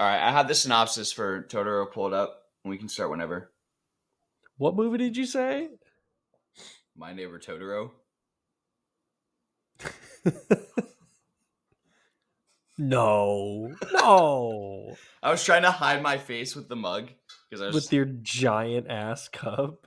All right, I have the synopsis for Totoro pulled up. We can start whenever. What movie did you say? My Neighbor Totoro. No. I was trying to hide my face with the mug because I was. With your giant ass cup.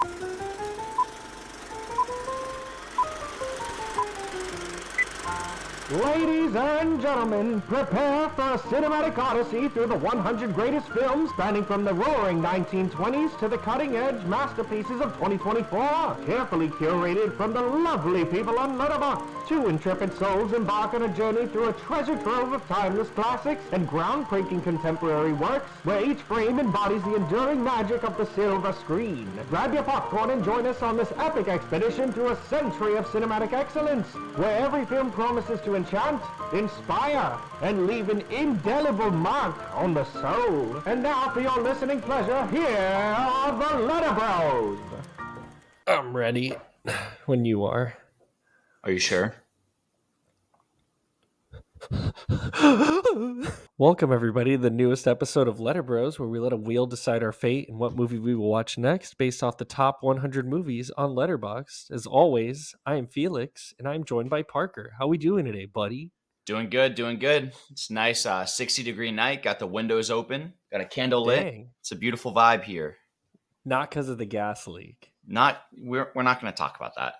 Ladies and gentlemen, prepare for a cinematic odyssey through the 100 greatest films spanning from the roaring 1920s to the cutting-edge masterpieces of 2024. Carefully curated from the lovely people on Letterboxd. Two intrepid souls embark on a journey through a treasure trove of timeless classics and groundbreaking contemporary works, where each frame embodies the enduring magic of the silver screen. Grab your popcorn and join us on this epic expedition through a century of cinematic excellence, where every film promises to enchant, inspire, and leave an indelible mark on the soul. And now, for your listening pleasure, here are the LetterBros. I'm ready when you are. Are you sure? Welcome, everybody, to the newest episode of LetterBros, where we let a wheel decide our fate and what movie we will watch next based off the top 100 movies on Letterboxd. As always, I am Felix, and I'm joined by Parker. How we doing today, buddy? Doing good, doing good. It's a nice 60-degree night. Got the windows open. Got a candle lit. Dang. It's a beautiful vibe here. Not because of the gas leak. We're not going to talk about that.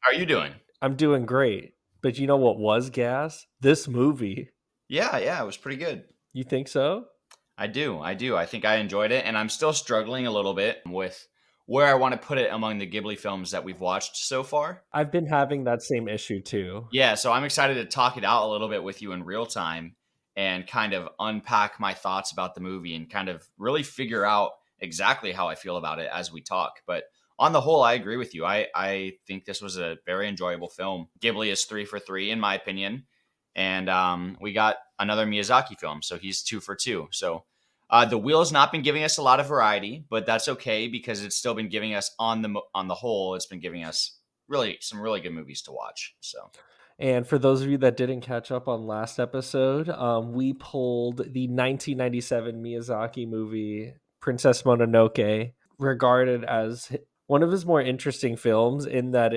How are you doing? I'm doing great. But you know what was gas? This movie. Yeah, it was pretty good. You think so? I do. I think I enjoyed it, and I'm still struggling a little bit with where I want to put it among the Ghibli films that we've watched so far. I've been having that same issue too. Yeah, so I'm excited to talk it out a little bit with you in real time and kind of unpack my thoughts about the movie and kind of really figure out exactly how I feel about it as we talk. But on the whole, I agree with you. I think this was a very enjoyable film. Ghibli is 3 for 3, in my opinion. And we got another Miyazaki film, so he's 2 for 2. So the wheel has not been giving us a lot of variety, but that's okay because it's still been giving us on the whole, it's been giving us really some really good movies to watch. So. And for those of you that didn't catch up on last episode, we pulled the 1997 Miyazaki movie Princess Mononoke, regarded as one of his more interesting films in that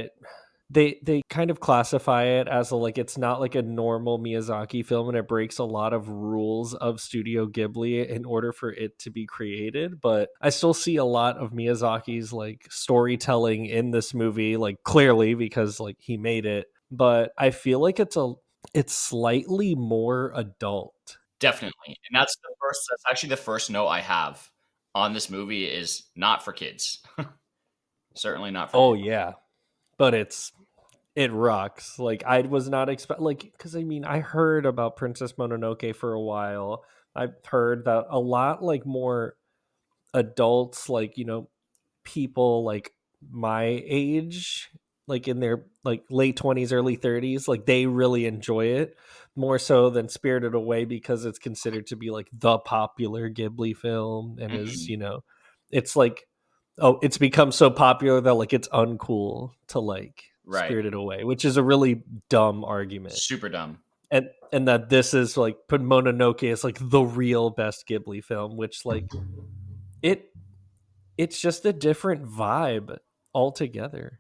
they kind of classify it as it's not like a normal Miyazaki film, and it breaks a lot of rules of Studio Ghibli in order for it to be created. But I still see a lot of Miyazaki's storytelling in this movie, clearly because he made it. But I feel like it's slightly more adult. Definitely. And that's actually the first note I have on this movie is not for kids. Certainly not for kids. Yeah. But it rocks. I was not because I heard about Princess Mononoke for a while. I've heard that a lot more adults, people my age, in their late 20s, early 30s, they really enjoy it more so than Spirited Away because it's considered to be the popular Ghibli film and is, it's it's become so popular that it's uncool to Right. Spirited Away, which is a really dumb argument. Super dumb. And that this is put Mononoke as the real best Ghibli film, which it's just a different vibe altogether.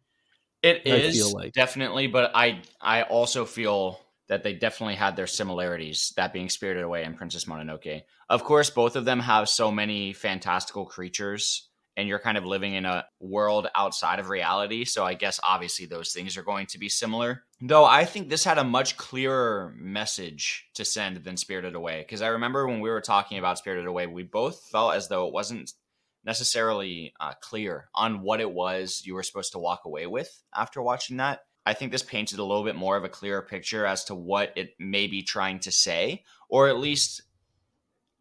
It is, I feel definitely, but I also feel that they definitely had their similarities, that being Spirited Away and Princess Mononoke. Of course, both of them have so many fantastical creatures, and you're kind of living in a world outside of reality, so I guess obviously those things are going to be similar. Though I think this had a much clearer message to send than Spirited Away, because I remember when we were talking about Spirited Away, we both felt as though it wasn't necessarily clear on what it was you were supposed to walk away with after watching that. I think this painted a little bit more of a clearer picture as to what it may be trying to say, or at least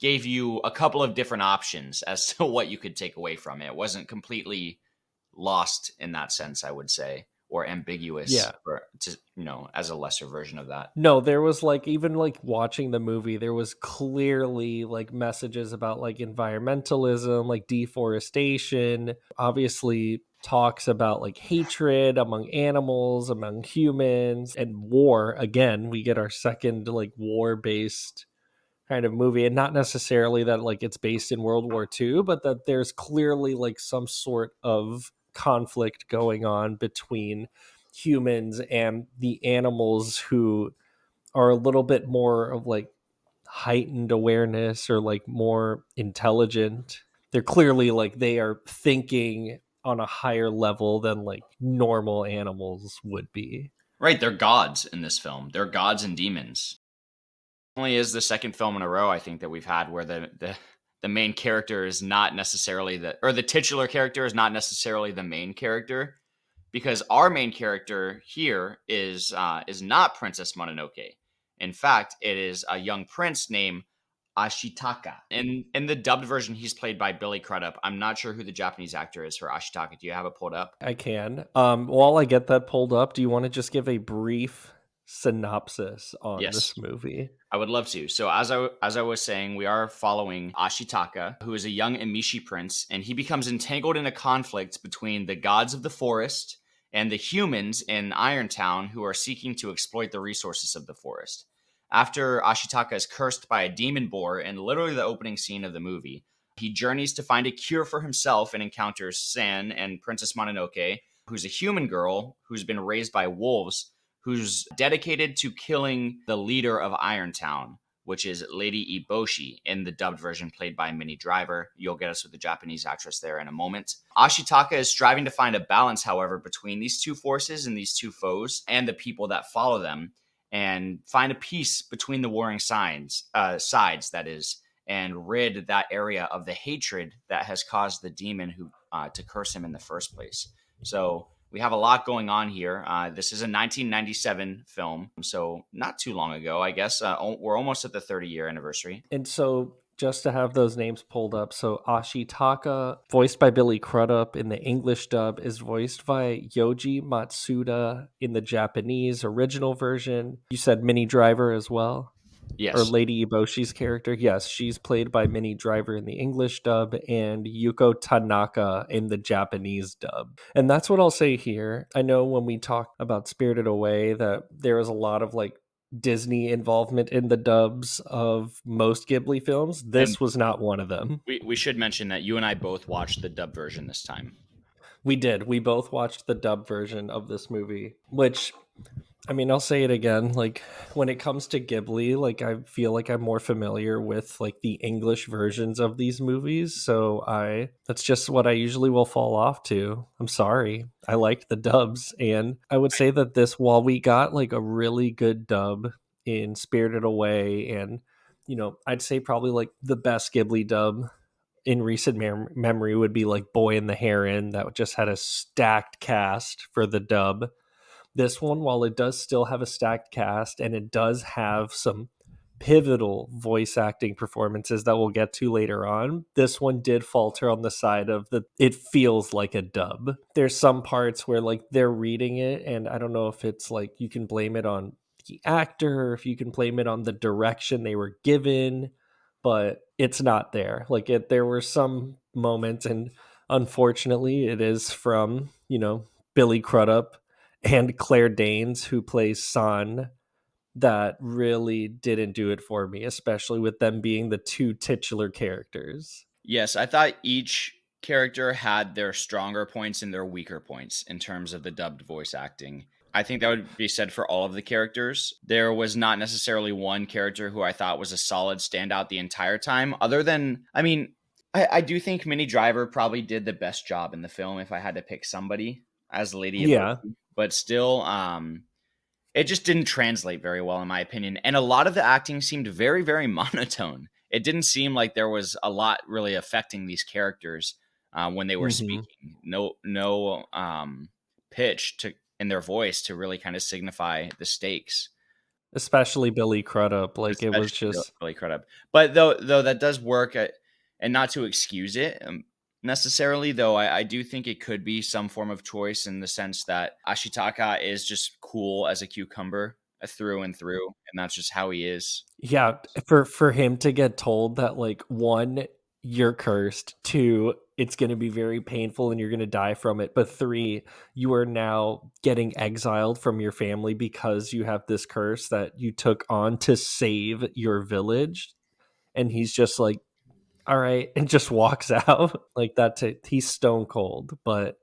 gave you a couple of different options as to what you could take away from it. It wasn't completely lost in that sense, I would say. or ambiguous Yeah. as a lesser version of that. No, there was like, even like watching the movie, there was clearly like messages about like environmentalism, like deforestation, obviously talks about like hatred among animals, among humans, and war. Again, we get our second like war based kind of movie, and not necessarily that like it's based in World War II, but that there's clearly like some sort of conflict going on between humans and the animals who are a little bit more of like heightened awareness or like more intelligent. They're clearly like they are thinking on a higher level than like normal animals would be. Right, they're gods in this film. They're gods and demons. Only is the second film in a row I think that we've had where the main character is not necessarily the titular character is not necessarily the main character, because our main character here is not Princess Mononoke. In fact, it is a young prince named Ashitaka. In the dubbed version, he's played by Billy Crudup. I'm not sure who the Japanese actor is for Ashitaka. Do you have it pulled up? I can. While I get that pulled up, do you want to just give a brief synopsis on Yes. this movie? I would love to. So as I was saying, we are following Ashitaka, who is a young Emishi prince, and he becomes entangled in a conflict between the gods of the forest and the humans in Irontown who are seeking to exploit the resources of the forest. After Ashitaka is cursed by a demon boar in literally the opening scene of the movie, he journeys to find a cure for himself and encounters San and Princess Mononoke, who's a human girl who's been raised by wolves, who's dedicated to killing the leader of Irontown, which is Lady Eboshi, in the dubbed version played by Minnie Driver. You'll get us with the Japanese actress there in a moment. Ashitaka is striving to find a balance, however, between these two forces and these two foes and the people that follow them, and find a peace between the warring sides, that is, and rid that area of the hatred that has caused the demon who to curse him in the first place. So we have a lot going on here. This is a 1997 film, so not too long ago, I guess. We're almost at the 30-year anniversary. And so just to have those names pulled up, so Ashitaka, voiced by Billy Crudup in the English dub, is voiced by Yoji Matsuda in the Japanese original version. You said Minnie Driver as well? Or Yes. Lady Eboshi's character? Yes, she's played by Minnie Driver in the English dub and Yuko Tanaka in the Japanese dub. And that's what I'll say here. I know when we talk about Spirited Away that there is a lot of like Disney involvement in the dubs of most Ghibli films. And This was not one of them. we should mention that you and I both watched the dub version this time. We did. We both watched the dub version of this movie, which, I mean, I'll say it again. Like, when it comes to Ghibli, like, I feel like I'm more familiar with like the English versions of these movies. So that's just what I usually will fall off to. I'm sorry. I liked the dubs. And I would say that while we got like a really good dub in Spirited Away, and, I'd say probably like the best Ghibli dub in recent memory would be like Boy and the Heron, that just had a stacked cast for the dub. This one, while it does still have a stacked cast and it does have some pivotal voice acting performances that we'll get to later on, this one did falter on the side of it feels like a dub. There's some parts where like they're reading it, and I don't know if it's like you can blame it on the actor or if you can blame it on the direction they were given, but it's not there. Like there were some moments, and unfortunately it is from, Billy Crudup and Claire Danes, who plays San, that really didn't do it for me, especially with them being the two titular characters. Yes, I thought each character had their stronger points and their weaker points in terms of the dubbed voice acting. I think that would be said for all of the characters. There was not necessarily one character who I thought was a solid standout the entire time, other than, I mean, I do think Minnie Driver probably did the best job in the film if I had to pick somebody as Lady Yeah. Eboshi. But still, it just didn't translate very well, in my opinion. And a lot of the acting seemed very, very monotone. It didn't seem like there was a lot really affecting these characters when they were speaking. No pitch in their voice to really kind of signify the stakes. Especially Billy Crudup. Like, it was Especially just... Billy Crudup. But though that does work, and not to excuse it, necessarily, though I do think it could be some form of choice in the sense that Ashitaka is just cool as a cucumber through and through, and that's just how he is. Yeah, for him to get told that, like, one, you're cursed, two, it's going to be very painful and you're going to die from it, but three, you are now getting exiled from your family because you have this curse that you took on to save your village. And he's just like, all right, and just walks out like that. He's stone cold. But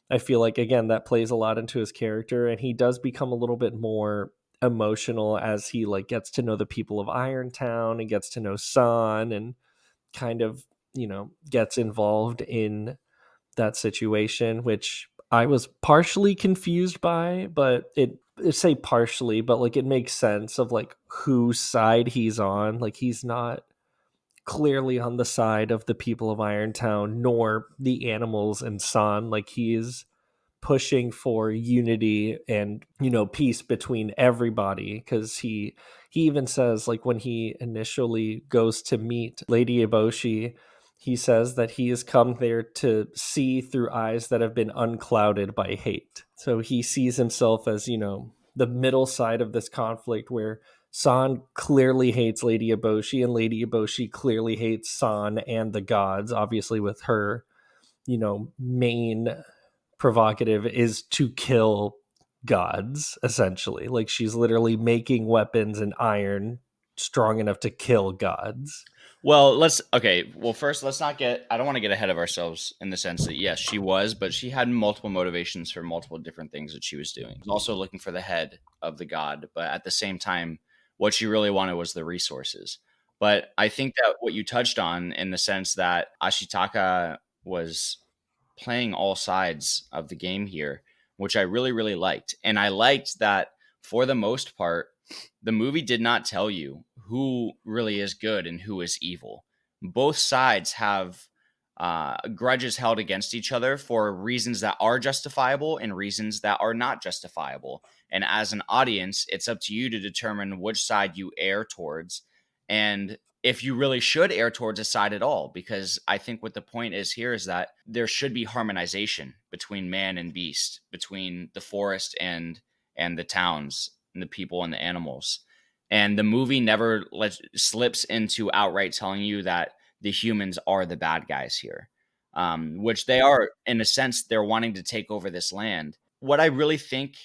I feel like, again, that plays a lot into his character, and he does become a little bit more emotional as he like gets to know the people of Irontown and gets to know San, and kind of, gets involved in that situation, which I was partially confused by. But it say partially, but like it makes sense of like whose side he's on. Like, he's not clearly on the side of the people of Irontown, nor the animals and San. Like, he is pushing for unity and, peace between everybody, because he even says, like, when he initially goes to meet Lady Eboshi, he says that he has come there to see through eyes that have been unclouded by hate. So he sees himself as, the middle side of this conflict, where San clearly hates Lady Eboshi, and Lady Eboshi clearly hates San and the gods, obviously, with her, main provocative is to kill gods, essentially. Like, she's literally making weapons and iron strong enough to kill gods. Well, first, let's not get, I don't want to get ahead of ourselves in the sense that, yes, she was, but she had multiple motivations for multiple different things that she was doing. Also looking for the head of the god, but at the same time, what she really wanted was the resources. But I think that what you touched on, in the sense that Ashitaka was playing all sides of the game here, which I really, really liked. And I liked that, for the most part, the movie did not tell you who really is good and who is evil. Both sides have grudges held against each other for reasons that are justifiable and reasons that are not justifiable. And as an audience, it's up to you to determine which side you err towards, and if you really should err towards a side at all. Because I think what the point is here is that there should be harmonization between man and beast, between the forest and the towns and the people and the animals. And the movie never slips into outright telling you that the humans are the bad guys here, which they are. In a sense, they're wanting to take over this land. What I really think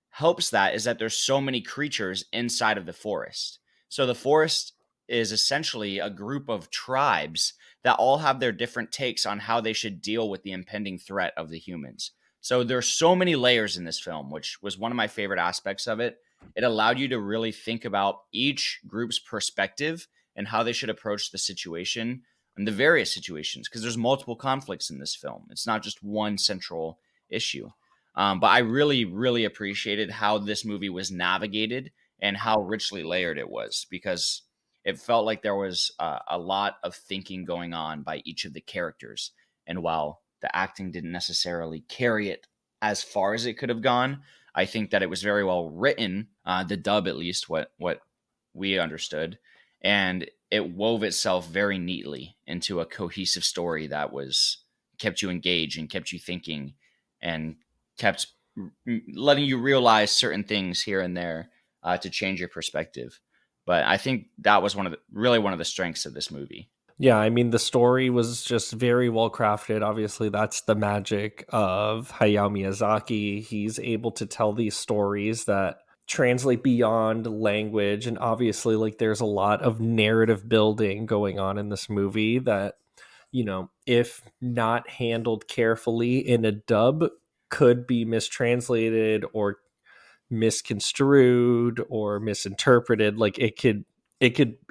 helps that is that there's so many creatures inside of the forest. So the forest is essentially a group of tribes that all have their different takes on how they should deal with the impending threat of the humans. So there's so many layers in this film, which was one of my favorite aspects of it. It allowed you to really think about each group's perspective and how they should approach the situation and the various situations, because there's multiple conflicts in this film. It's not just one central issue. But I really, really appreciated how this movie was navigated and how richly layered it was, because it felt like there was a lot of thinking going on by each of the characters. And while the acting didn't necessarily carry it as far as it could have gone, I think that it was very well written, the dub at least, what we understood. And it wove itself very neatly into a cohesive story that kept you engaged and kept you thinking and kept letting you realize certain things here and there to change your perspective. But I think that was one of the strengths of this movie. Yeah, I mean, the story was just very well crafted. Obviously, that's the magic of Hayao Miyazaki. He's able to tell these stories that translate beyond language. And obviously, like, there's a lot of narrative building going on in this movie that, if not handled carefully in a dub, could be mistranslated or misconstrued or misinterpreted. Like, it could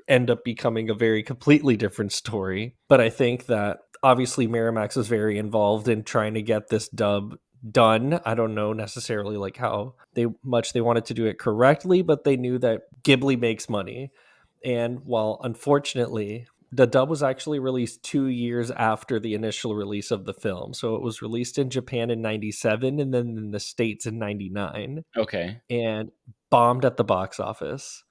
end up becoming a very completely different story. But I think that obviously Miramax was very involved in trying to get this dub done. I don't know necessarily like how they wanted to do it correctly, but they knew that Ghibli makes money. And while unfortunately the dub was actually released 2 years after the initial release of the film. So it was released in Japan in 97 and then in the States in 99, Okay. and bombed at the box office.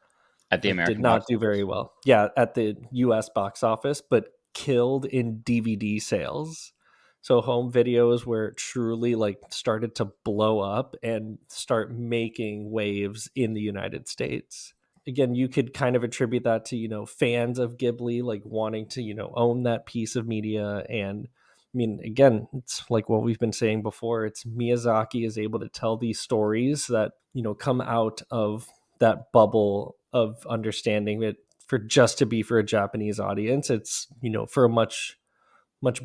At the Like, did American not box do very office. well. Yeah, at the US box office, but killed in DVD sales. So home video is where it truly like started to blow up and start making waves in the United States. Again, you could kind of attribute that to, fans of Ghibli like wanting to, own that piece of media. And I mean, again, it's like what we've been saying before. It's Miyazaki is able to tell these stories that, come out of that bubble of understanding it for just to be for a Japanese audience. It's, for a much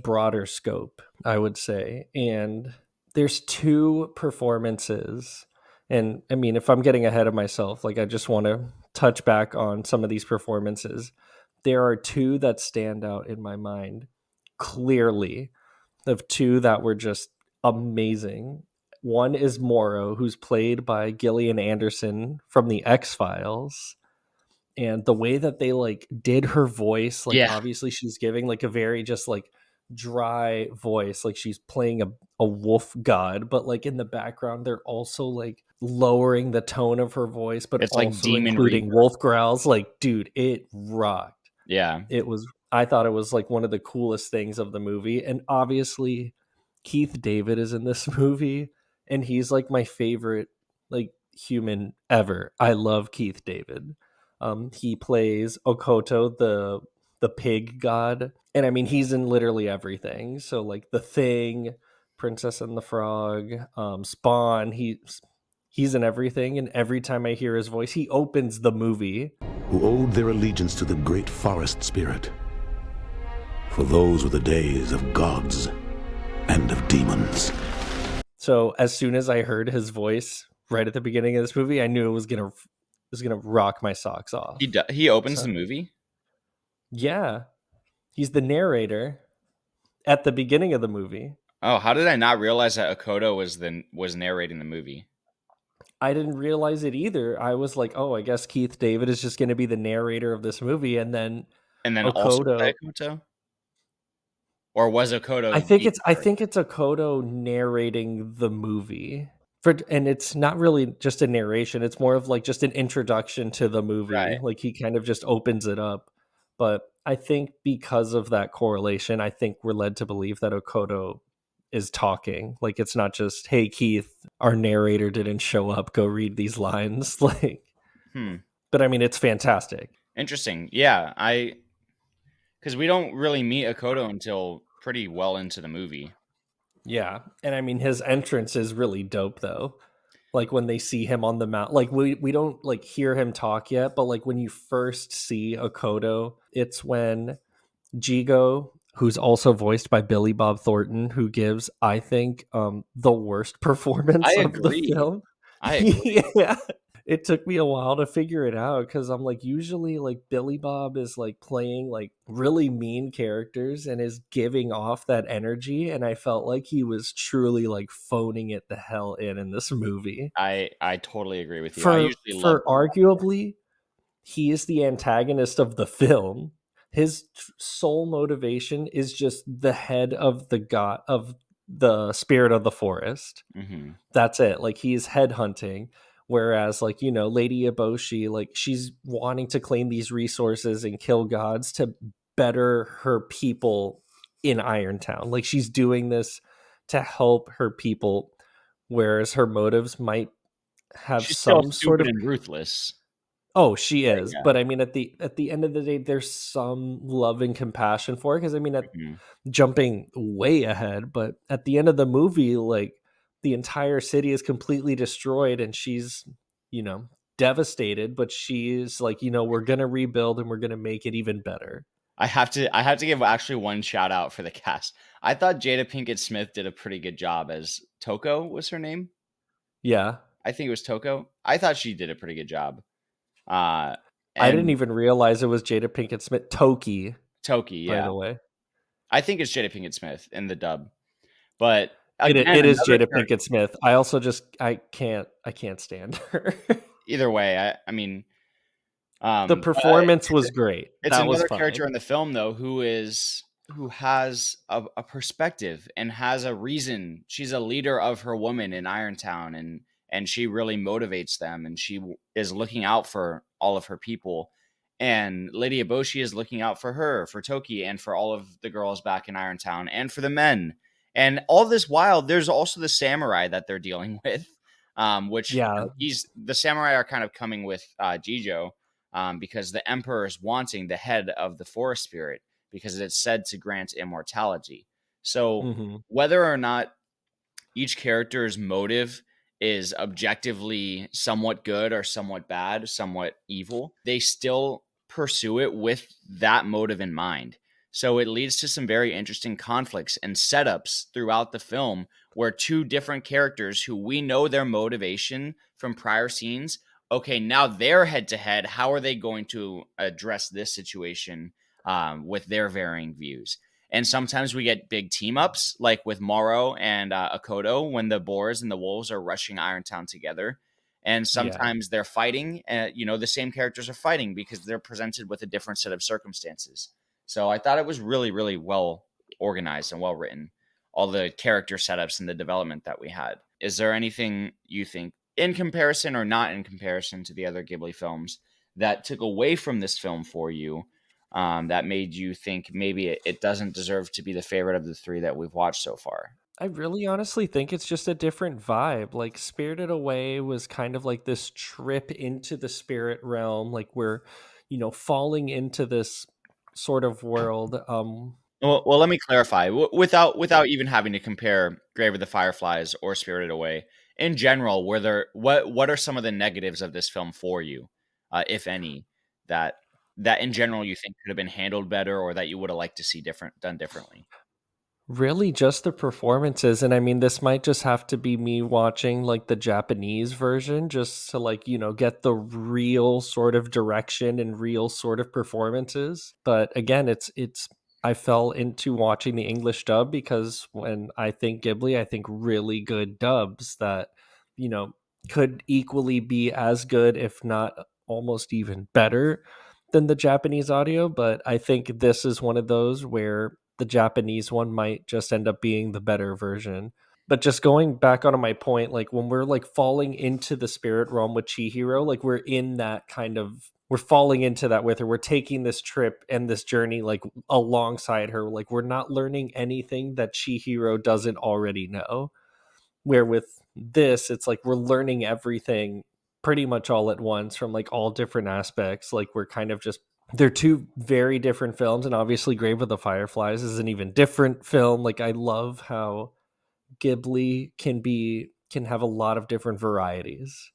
broader scope, I would say. And there's two performances. And I mean, if I'm getting ahead of myself, like I just want to touch back on some of these performances. There are two that stand out in my mind clearly, of two that were just amazing. One is Moro, who's played by Gillian Anderson from the X-Files, and the way that they like did her voice, like Yeah, obviously she's giving like a very just like dry voice, like she's playing a wolf god, but like in the background they're also like lowering the tone of her voice but it's like also Demon including Reaper. wolf growls. Like, dude, it rocked. Yeah, I thought it was like one of the coolest things of the movie. And obviously Keith David is in this movie, and he's like my favorite like human ever. I love Keith David. He plays Okoto, the pig god, and I mean he's in literally everything. So like The Thing, Princess and the Frog, Spawn. He's in everything, and every time I hear his voice, he opens the movie. Who owed their allegiance to the great forest spirit. For those were the days of gods and of demons. So as soon as I heard his voice right at the beginning of this movie, I knew it was gonna rock my socks off. he opens So, the movie. yeah, he's the narrator at the beginning of the movie. Oh, how did I not realize that Okoto was narrating the movie? I didn't realize it either. I was like, oh, I guess Keith David is just going to be the narrator of this movie, and then And then also Okoto. by Okoto, or was Okoto? I think it's Okoto narrating the movie. And it's not really just a narration, it's more of like just an introduction to the movie. Right. Like he kind of just opens it up. But I think because of that correlation, I think we're led to believe that Okoto is talking. Like it's not just, hey Keith, our narrator didn't show up, go read these lines. Like, but I mean it's fantastic. Interesting. Yeah, because we don't really meet Okoto until pretty well into the movie. Yeah. And I mean his entrance is really dope though. Like when they see him on the mount, like we don't like hear him talk yet, but like when you first see Okoto, it's when Jigo, who's also voiced by Billy Bob Thornton, who gives, I think, the worst performance I of the agree. film. I agree. Yeah. It took me a while to figure it out because I'm like, usually like Billy Bob is like playing like really mean characters and is giving off that energy. And I felt like he was truly like phoning it the hell in this movie. I totally agree with you. I usually love For arguably, he is the antagonist of the film. His sole motivation is just the head of the god of the spirit of the forest. Mm-hmm. That's it. Like he's headhunting. Whereas, like, Lady Eboshi, like she's wanting to claim these resources and kill gods to better her people in Irontown. Like she's doing this to help her people, whereas her motives might have She's still some sort stupid of. and ruthless. Oh, she is. Yeah. But I mean, at the end of the day, there's some love and compassion for her. Because I mean, Mm-hmm. jumping way ahead, but at the end of the movie, like the entire city is completely destroyed, and she's, devastated. But she's like, we're gonna rebuild and we're gonna make it even better. I have to give actually one shout out for the cast. I thought Jada Pinkett Smith did a pretty good job as Toko. Was her name? Yeah, I think it was Toko. I thought she did a pretty good job. I didn't And even realize it was Jada Pinkett Smith. Toki, Toki, by yeah. the way. I think it's Jada Pinkett Smith in the dub. But It again, is another Jada character. Pinkett Smith. I also just I can't stand her. Either way, I mean, The performance was great. it's That was another fine. character in the film though who has a perspective and has a reason. She's a leader of her woman in Irontown, and she really motivates them, and she is looking out for all of her people. And Lady Eboshi is looking out for her, for Toki, and for all of the girls back in Irontown, and for the men. And all this while, there's also the samurai that they're dealing with, which Yeah. he's the samurai are kind of coming with Jijo, because the emperor is wanting the head of the forest spirit because it's said to grant immortality. So Hmm. whether or not each character's motive is objectively somewhat good or somewhat bad, somewhat evil, they still pursue it with that motive in mind. So it leads to some very interesting conflicts and setups throughout the film where two different characters who we know their motivation from prior scenes, okay, now they're head to head. How are they going to address this situation with their varying views? And sometimes we get big team ups, like with Morrow and Akoto, when the boars and the wolves are rushing Irontown together. And Yeah. sometimes they're fighting, the same characters are fighting because they're presented with a different set of circumstances. So I thought it was really, really well organized and well written. All the character setups and the development that we had. Is there anything you think, in comparison or not in comparison to the other Ghibli films, that took away from this film for you, that made you think maybe it doesn't deserve to be the favorite of the three that we've watched so far? I really honestly think it's just a different vibe. Like Spirited Away was kind of like this trip into the spirit realm, like we're, falling into this sort of world. Well, let me clarify. Without even having to compare Grave of the Fireflies or Spirited Away, in general, were there what are some of the negatives of this film for you, if any, that that in general you think could have been handled better or that you would have liked to see done differently? Really just the performances, and I mean, this might just have to be me watching, like, the Japanese version just to, like, get the real sort of direction and real sort of performances, but again, it's I fell into watching the English dub because when I think Ghibli, I think really good dubs that, you know, could equally be as good, if not almost even better than the Japanese audio, but I think this is one of those where the Japanese one might just end up being the better version. But just going back onto my point, like when we're like falling into the spirit realm with Chihiro, like we're in that kind of we're falling into that with her. We're taking this trip and this journey like alongside her. Like we're not learning anything that Chihiro doesn't already know. Where with this, it's like we're learning everything pretty much all at once from like all different aspects. Like we're kind of just they're two very different films, and obviously Grave of the Fireflies is an even different film. Like I love how Ghibli can have a lot of different varieties.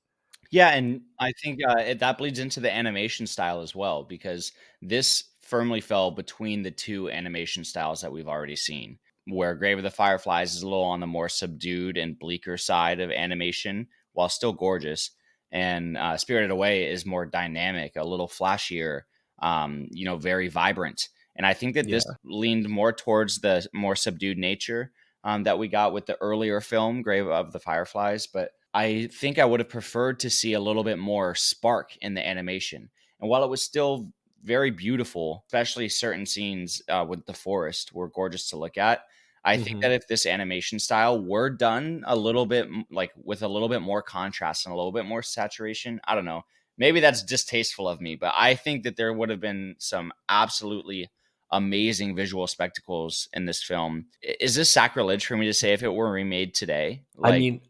Yeah, and I think that bleeds into the animation style as well, because this firmly fell between the two animation styles that we've already seen. Where Grave of the Fireflies is a little on the more subdued and bleaker side of animation, while still gorgeous, and Spirited Away is more dynamic, a little flashier, very vibrant. And I think that this Yeah. leaned more towards the more subdued nature that we got with the earlier film, Grave of the Fireflies, but I think I would have preferred to see a little bit more spark in the animation. And while it was still very beautiful, especially certain scenes with the forest were gorgeous to look at, I think Hmm. that if this animation style were done a little bit like with a little bit more contrast and a little bit more saturation, I don't know. Maybe that's distasteful of me, but I think that there would have been some absolutely amazing visual spectacles in this film. Is this sacrilege for me to say if it were remade today? I Like, mean,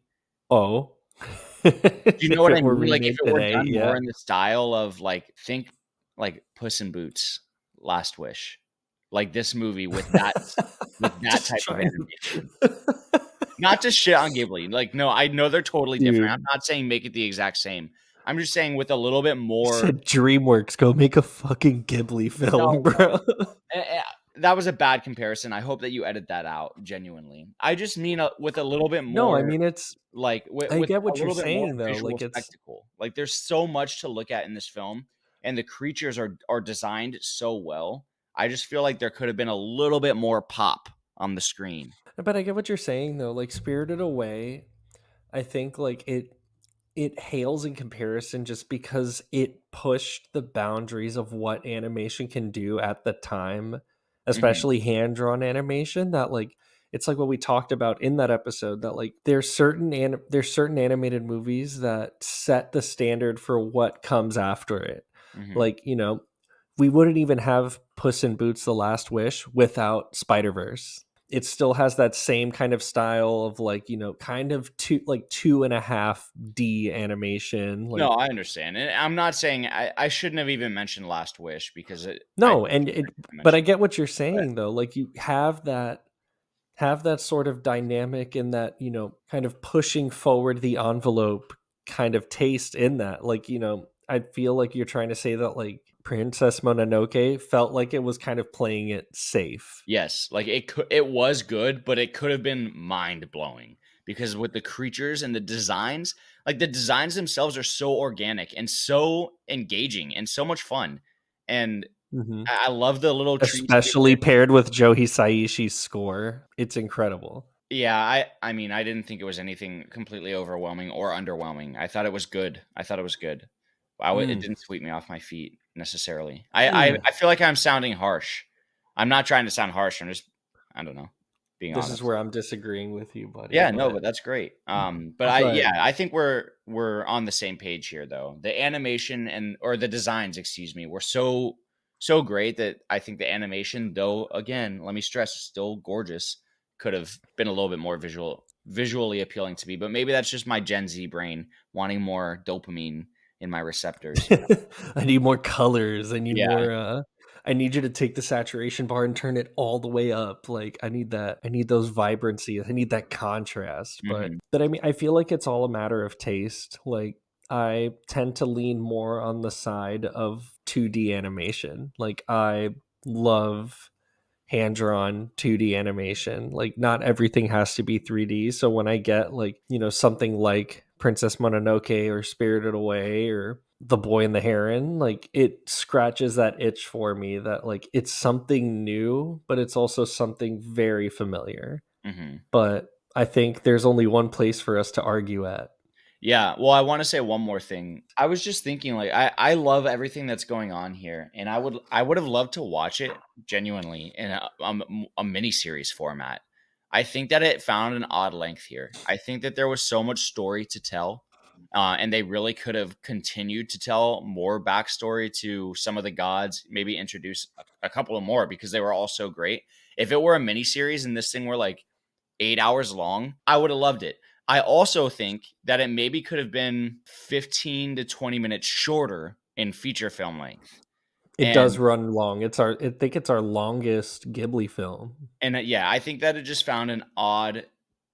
oh, do you know if what it I were mean? Like, if remade it were today, done more yeah. in the style of, like, think like Puss in Boots, Last Wish, like this movie with that Just type of trying animation. to Not to shit on Ghibli, like, no, I know they're totally different. I'm dude. not saying make it the exact same. I'm just saying with a little bit You more. said DreamWorks, go make a fucking Ghibli film, No, bro. that was a bad comparison. I hope that you edit that out, genuinely. I just mean, with a little bit No, I more, mean it's like, I with get a what you're little bit more saying though. visual Like it's spectacle. Like, there's so much to look at in this film, and the creatures are designed so well. I just feel like there could have been a little bit more pop on the screen. but I get what you're saying though. Like Spirited Away, I think like it hails in comparison just because it pushed the boundaries of what animation can do at the time, Mhm, especially hand drawn animation. That like it's like what we talked about in that episode that like there's certain animated movies that set the standard for what comes after it. mhm. Like, we wouldn't even have Puss in Boots: The Last Wish without Spider-Verse. it still has that same kind of style of like, kind of 2.5D animation. No, Like, I understand, and I'm not saying I shouldn't have even mentioned Last Wish because I no, and but mentioned, I get what you're but saying though. Like, you have that sort of dynamic in that, kind of pushing forward the envelope kind of taste in that. Like, I feel like you're trying to say that like Princess Mononoke felt like it was kind of playing it safe. yes, like it was good, but it could have been mind blowing because with the creatures and the designs, like the designs themselves are so organic and so engaging and so much fun, and Hmm. I love the little tree Especially spirit. paired with Joe Hisaishi's score. It's incredible. Yeah, I mean, I didn't think it was anything completely overwhelming or underwhelming. I thought it was good. I thought it was good. It Mm. didn't sweep me off my feet necessarily. Mm. I feel like I'm sounding harsh. I'm not trying to sound harsh. I'm just, I don't know, being This is honest. where I'm disagreeing with you, buddy. Yeah, no, But but that's great. but I think we're on the same page here though. The animation and or the designs, excuse me, were so great that I think the animation, though again, let me stress, still gorgeous, could have been a little bit more visually appealing to me. But maybe that's just my Gen Z brain wanting more dopamine in my receptors. I need more colors. I need Yeah. more I need you to take the saturation bar and turn it all the way up. Like, I need that. I need those vibrancies. I need that contrast. But Hmm. I mean, I feel like it's all a matter of taste. Like, I tend to lean more on the side of 2D animation. Like, I love hand drawn 2D animation. Like, not everything has to be 3D. So when I get like, something like Princess Mononoke or Spirited Away or The Boy and the Heron, like, it scratches that itch for me that like it's something new, but it's also something very familiar. Hmm. But I think there's only one place for us to argue at. Yeah, well, I want to say one more thing. I was just thinking, like, I love everything that's going on here, and I would have loved to watch it genuinely in a mini series format. I think that it found an odd length here. I think that there was so much story to tell, and they really could have continued to tell more backstory to some of the gods. Maybe introduce a couple of more because they were all so great. If it were a mini series and this thing were like 8 hours long, I would have loved it. I also think that it maybe could have been 15 to 20 minutes shorter in feature film length. It does And run long. I think it's our longest Ghibli film. yeah, I think that it just found an odd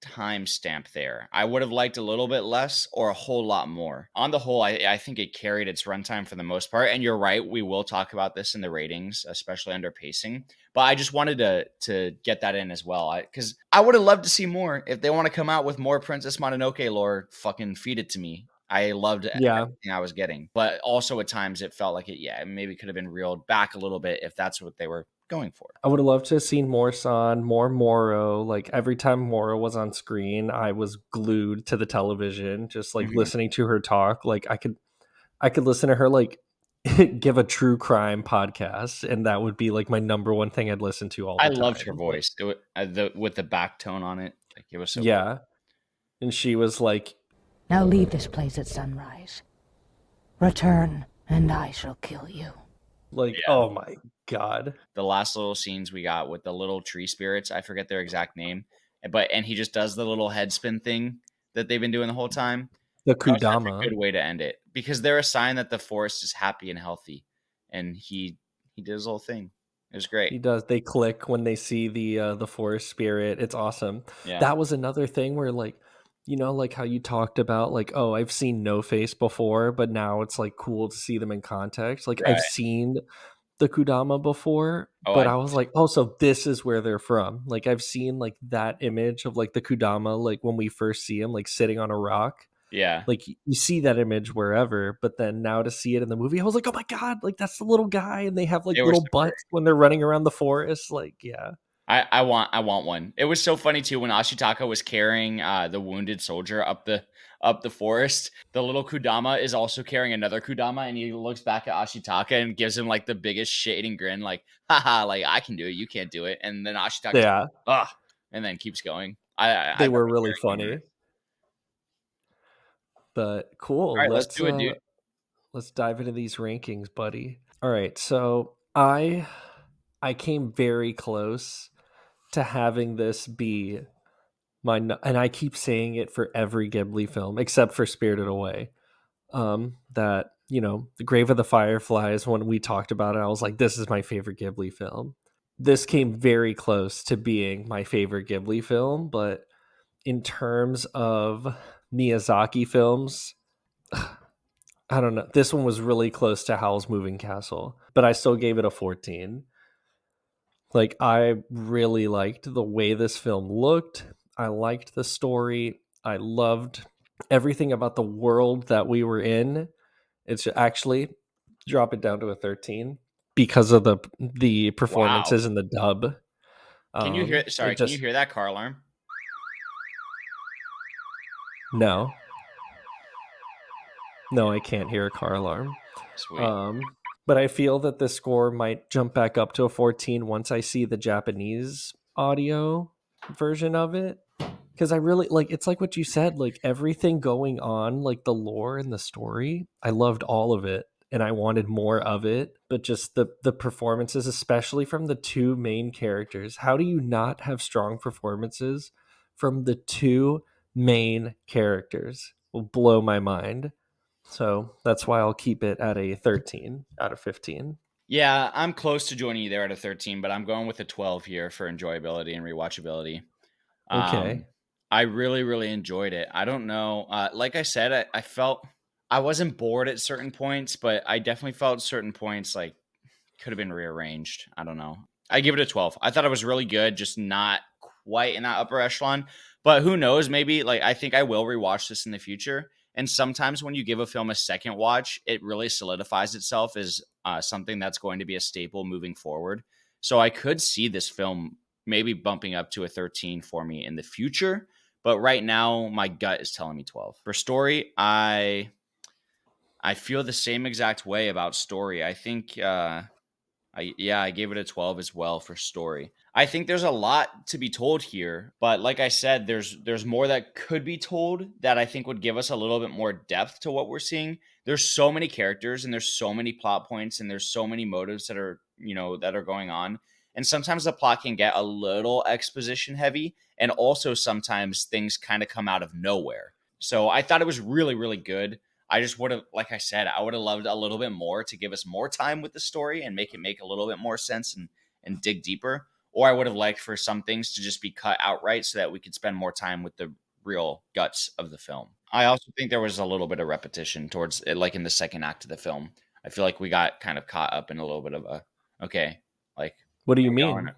timestamp there. I would have liked a little bit less or a whole lot more. On the whole, I think it carried its runtime for the most part. And you're right, we will talk about this in the ratings, especially under pacing. But I just wanted to get that in as well, because I would have loved to see more. If they want to come out with more Princess Mononoke lore, fucking feed it to me. I loved Yeah. everything I was getting, but also at times it felt like it maybe could have been reeled back a little bit if that's what they were going for. I would have loved to have seen more San, more Moro. Like, every time Moro was on screen, I was glued to the television, just like Mhm. listening to her talk. Like, I could listen to her like give a true crime podcast, and that would be like my number one thing I'd listen to all I the loved her time. Like, voice. With the back tone on it, like it was so good. yeah. And she was like, Now leave this place at sunrise. Return, and I shall kill you. Yeah. oh my God. The last little scenes we got with the little tree spirits, I forget their exact name, and he just does the little head spin thing that they've been doing the whole time. The That was such a Kudama. good way to end it because they're a sign that the forest is happy and healthy, and he did his whole thing. It was great. He does. They click when they see the forest spirit. It's awesome. Yeah. That was another thing where like, like how you talked about like, oh, I've seen No Face before, but now it's like cool to see them in context. Like, I've Right. seen the Kudama before, Oh, but I I was like, oh, so this is where they're from. Like, I've seen like that image of like the Kudama, like when we first see him like sitting on a rock. yeah. Like, you see that image wherever, but then now to see it in the movie, I was like, oh my God, like that's the little guy, and they have like They were little so butts when they're running around the forest. Like, yeah. I want one. It was so funny too when Ashitaka was carrying the wounded soldier up the forest. The little Kudama is also carrying another Kudama, and he looks back at Ashitaka and gives him like the biggest shit-eating grin, like haha, like I can do it, you can't do it. And then Ashitaka's Yeah, ugh, and then keeps going. I they thought it were was really very funny. humorous. But All cool. right, let's do it, dude. Let's dive into these rankings, buddy. All right, so I came very close to having this be and I keep saying it for every Ghibli film except for Spirited Away. That, The Grave of the Fireflies, when we talked about it, I was like, this is my favorite Ghibli film. This came very close to being my favorite Ghibli film, but in terms of Miyazaki films, I don't know. This one was really close to Howl's Moving Castle, but I still gave it a 14. Like, I really liked the way this film looked. I liked the story. I loved everything about the world that we were in. It's actually drop it down to a 13 because of the Wow. performances in the dub. Can you hear? It Sorry, can you just hear that car alarm? no, I can't hear a car alarm. Sweet. But I feel that the score might jump back up to a 14 once I see the Japanese audio version of it. Because I really like, it's like what you said, like everything going on, like the lore and the story, I loved all of it and I wanted more of it. But just the performances, especially from the two main characters, how do you not have strong performances from the two main characters? Will blow my mind. So that's why I'll keep it at a 13 out of 15. Yeah, I'm close to joining you there at a 13, but I'm going with a 12 here for enjoyability and rewatchability. Okay. Um, I really, really enjoyed it. I don't know. Like I said, I felt I wasn't bored at certain points, but I definitely felt certain points like could have been rearranged. I don't know. I give it a 12. I thought it was really good, just not quite in that upper echelon. But who knows? Maybe like I think I will rewatch this in the future. And sometimes when you give a film a second watch, it really solidifies itself as something that's going to be a staple moving forward. So I could see this film maybe bumping up to a 13 for me in the future. But right now, my gut is telling me 12. For story, I feel the same exact way about story. I think I gave it a 12 as well for story. I think there's a lot to be told here, but like I said, there's more that could be told that I think would give us a little bit more depth to what we're seeing. There's so many characters and there's so many plot points and there's so many motives that are going on. And sometimes the plot can get a little exposition heavy, and also sometimes things kind of come out of nowhere. So I thought it was really, really good. I just would have, like I said, I would have loved a little bit more to give us more time with the story and make it make a little bit more sense and dig deeper. Or I would have liked for some things to just be cut outright so that we could spend more time with the real guts of the film. I also think there was a little bit of repetition towards it, like in the second act of the film. I feel like we got kind of caught up in a little bit of okay, like What do you we're going. mean?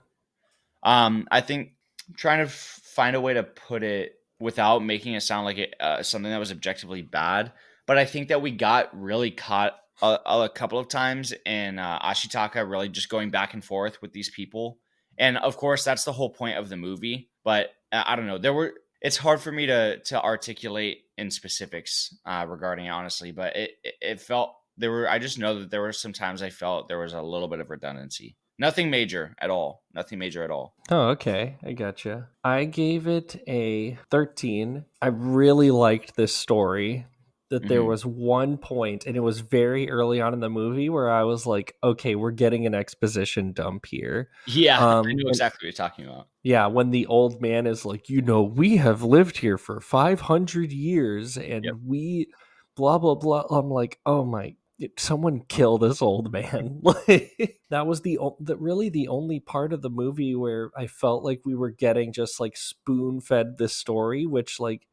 I think trying to find a way to put it without making it sound like something that was objectively bad, but I think that we got really caught a couple of times in Ashitaka really just going back and forth with these people, and of course that's the whole point of the movie. But I don't know. It's hard for me to articulate in specifics regarding it, honestly. But it felt there were. I just know that there were some times I felt there was a little bit of redundancy. Nothing major at all. Nothing major at all. Oh, okay. I gotcha. I gave it a 13. I really liked this story. That there Hmm. was one point, and it was very early on in the movie, where I was like, okay, we're getting an exposition dump here. Yeah, I know When, exactly what you're talking about. yeah, when the old man is like, we have lived here for 500 years Yep. and we blah, blah, blah. I'm like, oh my, someone kill this old man. Like, that was really the only part of the movie where I felt like we were getting just like spoon fed this story, which like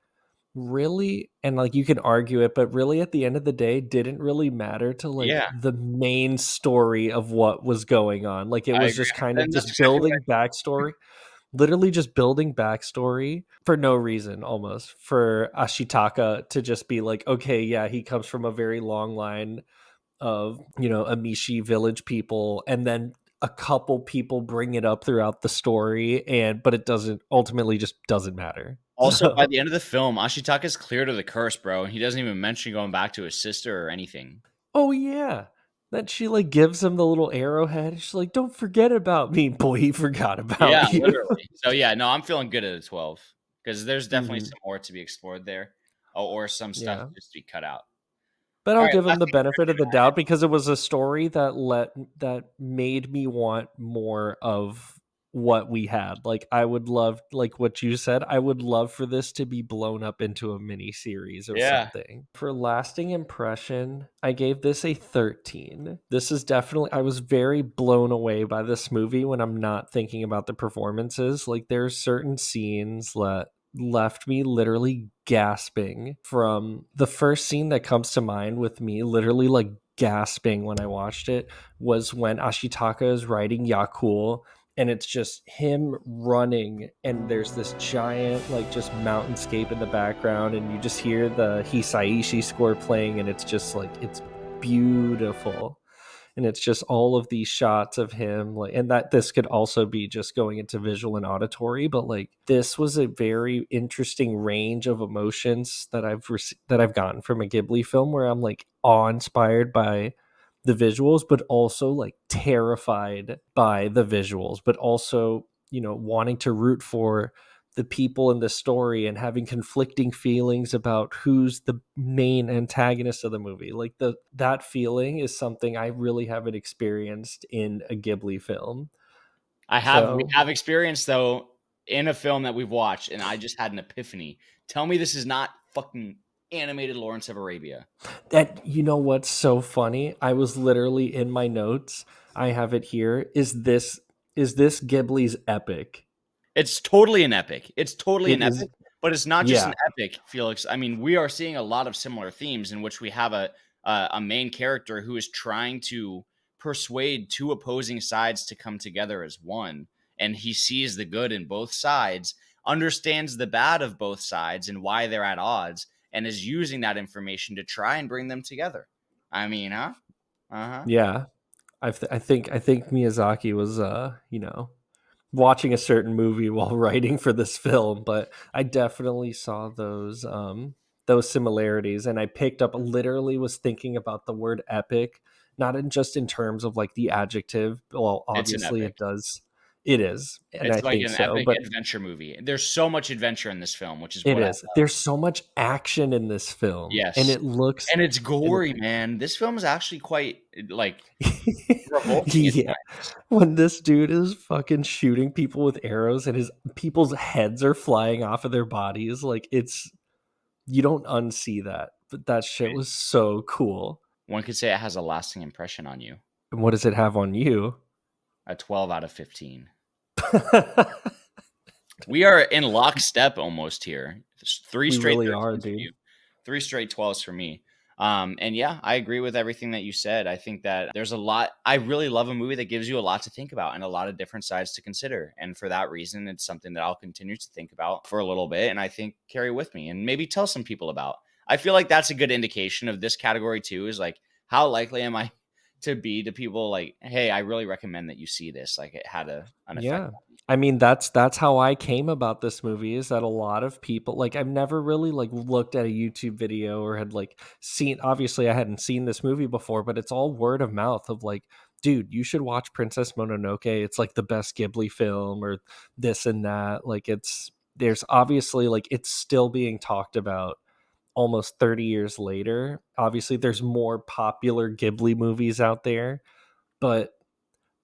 really, and like you can argue it, but really at the end of the day didn't really matter to like Yeah, the main story of what was going on. Like, it I was agree. just kind of And that's just exactly what building backstory, literally just building backstory for no reason, almost for Ashitaka to just be like, okay, yeah, he comes from a very long line of, Amishi village people, and then a couple people bring it up throughout the story, but it doesn't ultimately just doesn't matter. Also, by So, the end of the film, Ashitaka's cleared of the curse, bro, and he doesn't even mention going back to his sister or anything. oh yeah. That she like gives him the little arrowhead. She's like, "Don't forget about me, boy. He forgot Yeah, about you." literally. So yeah, no, I'm feeling good at a 12 because there's definitely Hmm. some more to be explored there, or some stuff Yeah, just to be cut out. but All I'll right, give him last the thing for benefit of you the and I. doubt because it was a story that made me want more of what we had. Like, I would love, like what you said, I would love for this to be blown up into a mini series or Yeah. something. For lasting impression, I gave this a 13. This is definitely, I was very blown away by this movie when I'm not thinking about the performances. Like, there are certain scenes that left me literally gasping. From the first scene that comes to mind with me literally like gasping when I watched it was when Ashitaka is riding Yakul, and it's just him running, and there's this giant like just mountainscape in the background, and you just hear the Hisaishi score playing, and it's just like, it's beautiful. And it's just all of these shots of him, like, and that this could also be just going into visual and auditory, but like this was a very interesting range of emotions that I've gotten from a Ghibli film, where I'm like awe-inspired by the visuals, but also like terrified by the visuals, but also, you know, wanting to root for the people in the story and having conflicting feelings about who's the main antagonist of the movie. Like that feeling is something I really haven't experienced in a Ghibli film. We So have experience though in a film that we've watched, and I just had an epiphany. Tell me this is not fucking animated Lawrence of Arabia. that, you know what's so funny? I was literally in my notes. I have it here. Is this Ghibli's epic? It's totally an epic. It's totally It an is. epic, but it's not just Yeah. an epic, Felix. I mean, we are seeing a lot of similar themes in which we have a main character who is trying to persuade two opposing sides to come together as one, and he sees the good in both sides, understands the bad of both sides and why they're at odds, and is using that information to try and bring them together. I mean, huh? Uh-huh. Yeah. I think Miyazaki was you know, watching a certain movie while writing for this film, but I definitely saw those similarities, and I picked up, literally was thinking about the word epic, not in just in terms of like the adjective. Well, It's an obviously epic. it does. It is, and I It's like think an so, epic but adventure movie. There's so much adventure in this film, which is it what I is. There's so much action in this film, and yes. it looks And it's and gory, man. This film is actually quite, like, revolting at yeah. times. When this dude is fucking shooting people with arrows and his people's heads are flying off of their bodies, like, it's, you don't unsee that. But that shit was so cool. One could say it has a lasting impression on you. And what does it have on you? A 12 out of 15. We are in lockstep almost here. Three We straight really are, 13s for dude. you. Three straight 12s for me. And yeah, I agree with everything that you said. I think that there's a lot. I really love a movie that gives you a lot to think about and a lot of different sides to consider. And for that reason, it's something that I'll continue to think about for a little bit, and I think carry with me and maybe tell some people about. I feel like that's a good indication of this category too, is like, how likely am I to be to people like, hey, I really recommend that you see this. Like, it had an effect Yeah. on me. I mean, that's how I came about this movie, is that a lot of people, like, I've never really like looked at a YouTube video or had like seen, obviously I hadn't seen this movie before, but it's all word of mouth of like, dude, you should watch Princess Mononoke. It's like the best Ghibli film, or this and that. Like, there's obviously, like, it's still being talked about almost 30 years later. Obviously there's more popular Ghibli movies out there, but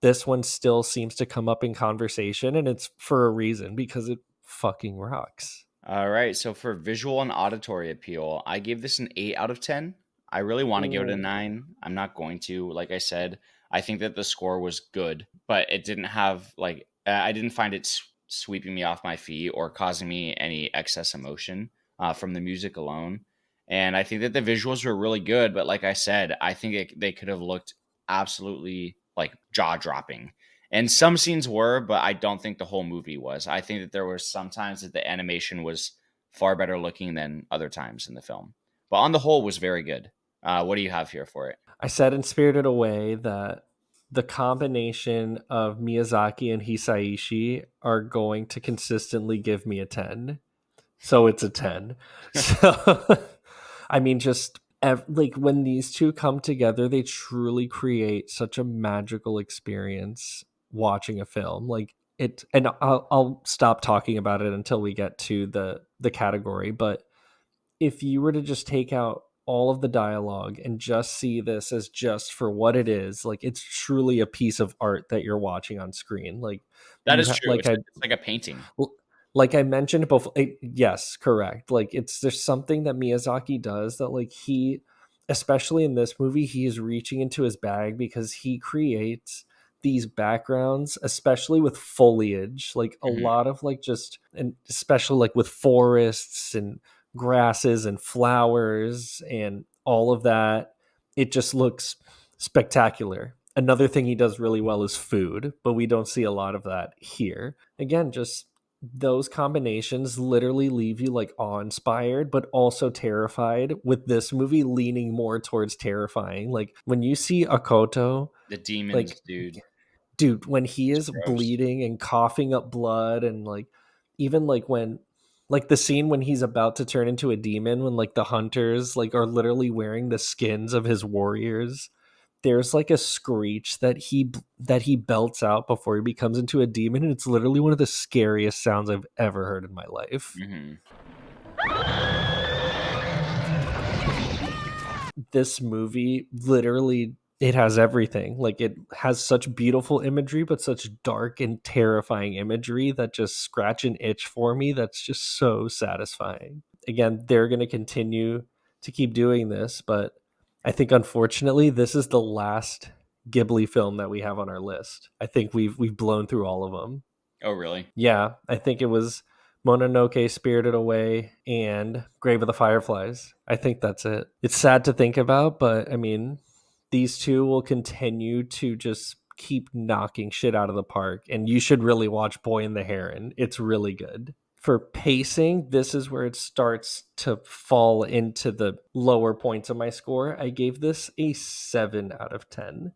this one still seems to come up in conversation, and it's for a reason, because it fucking rocks. All right. So for visual and auditory appeal, I gave this an 8 out of 10. I really want to give it a Ooh. 9. I'm not going to. Like I said, I think that the score was good, but it didn't have, like, I didn't find it sweeping me off my feet or causing me any excess emotion from the music alone. And I think that the visuals were really good, but like I said, I think they could have looked absolutely like jaw dropping. And some scenes were, but I don't think the whole movie was. I think that there were some times that the animation was far better looking than other times in the film. But on the whole, was very good. What do you have here for it? I said in Spirited Away that the combination of Miyazaki and Hisaishi are going to consistently give me a 10. So it's a 10. So, I mean, just like when these two come together, they truly create such a magical experience watching a film. Like it, and I'll stop talking about it until we get to the category. But if you were to just take out all of the dialogue and just see this as just for what it is. Like, it's truly a piece of art that you're watching on screen. Like, That is true. like It's like a painting. like I mentioned before, yes, correct. Like, there's something that Miyazaki does that, like, especially in this movie, he is reaching into his bag because he creates these backgrounds, especially with foliage, like a Mhm. lot of like just, and especially like with forests and grasses and flowers and all of that. It just looks spectacular. Another thing he does really well is food, but we don't see a lot of that here. Again, just those combinations literally leave you like awe-inspired but also terrified, with this movie leaning more towards terrifying. Like when you see Akoto, The demons, like, dude. dude, when he It's is gross. bleeding and coughing up blood, and like even like when, like the scene when he's about to turn into a demon, when like the hunters like are literally wearing the skins of his warriors, there's like a screech that he belts out before he becomes into a demon, and it's literally one of the scariest sounds I've ever heard in my life. Mhm. This movie literally, it has everything. Like, it has such beautiful imagery but such dark and terrifying imagery that just scratch an itch for me. That's just so satisfying. Again, they're going to continue to keep doing this, but I think unfortunately this is the last Ghibli film that we have on our list. I think we've blown through all of them. Oh, really? Yeah, I think it was Mononoke, Spirited Away, and Grave of the Fireflies. I think that's it. It's sad to think about, but I mean, these two will continue to just keep knocking shit out of the park. And you should really watch Boy and the Heron. It's really good. For pacing, this is where it starts to fall into the lower points of my score. I gave this a 7 out of 10.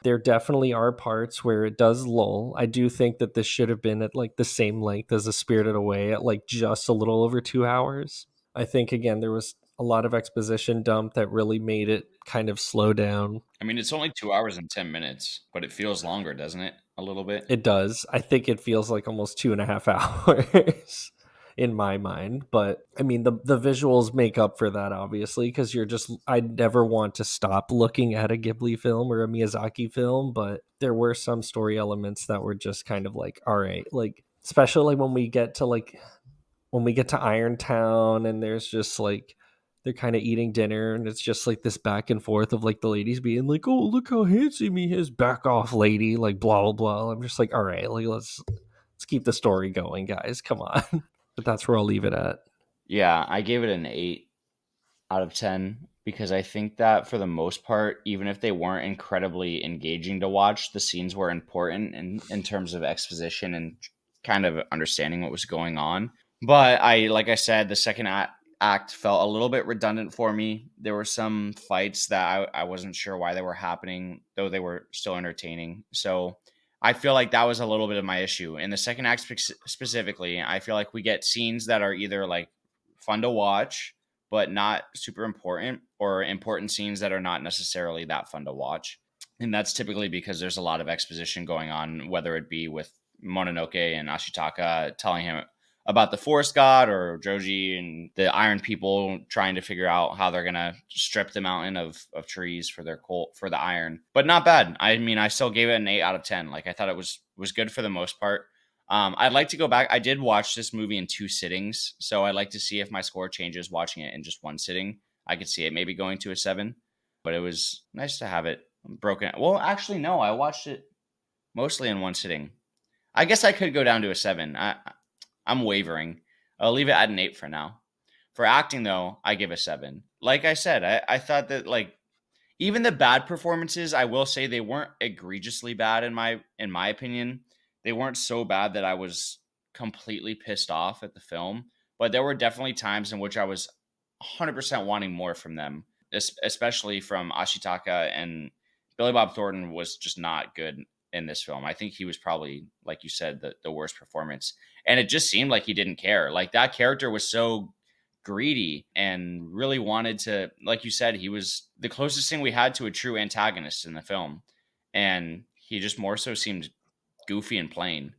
There definitely are parts where it does lull. I do think that this should have been at like the same length as A Spirited Away, at like just a little over 2 hours. I think again there was a lot of exposition dump that really made it kind of slow down. I mean, it's only 2 hours and 10 minutes, but it feels longer, doesn't it? A little bit. It does. I think it feels like almost 2.5 hours in my mind. But I mean, the visuals make up for that, obviously, because I'd never want to stop looking at a Ghibli film or a Miyazaki film. But there were some story elements that were just kind of like, all right, like, especially when we get to Irontown, and there's just like, they're kind of eating dinner, and it's just like this back and forth of like the ladies being like, "Oh, look how handsome he is, back off, lady," like blah blah blah. I'm just like, all right, like let's keep the story going, guys. Come on. But that's where I'll leave it at. Yeah, I gave it an 8 out of 10 because I think that for the most part, even if they weren't incredibly engaging to watch, the scenes were important in terms of exposition and kind of understanding what was going on. But like I said, the second act felt a little bit redundant for me. There were some fights that I wasn't sure why they were happening, though they were still entertaining. So I feel like that was a little bit of my issue. In the second act specifically, I feel like we get scenes that are either like fun to watch, but not super important, or important scenes that are not necessarily that fun to watch. And that's typically because there's a lot of exposition going on, whether it be with Mononoke and Ashitaka telling him about the forest god, or Joji and the iron people trying to figure out how they're gonna strip the mountain of trees for their coal for the iron. But not bad. I mean, I still gave it an 8 out of 10. Like, I thought it was good for the most part. I'd like to go back. I did watch this movie in 2 sittings, so I'd like to see if my score changes watching it in just one sitting. I could see it maybe going to a 7, but it was nice to have it broken. Well, actually, no, I watched it mostly in one sitting. I guess I could go down to a 7. I'm wavering. I'll leave it at an 8 for now. For acting, though, I give a 7. Like I said, I thought that, like, even the bad performances, I will say they weren't egregiously bad in my opinion. They weren't so bad that I was completely pissed off at the film, but there were definitely times in which I was 100% wanting more from them, especially from Ashitaka. And Billy Bob Thornton was just not good in this film. I think he was probably, like you said, the worst performance. And it just seemed like he didn't care. Like, that character was so greedy and really wanted to, like you said, he was the closest thing we had to a true antagonist in the film. And he just more so seemed goofy and plain.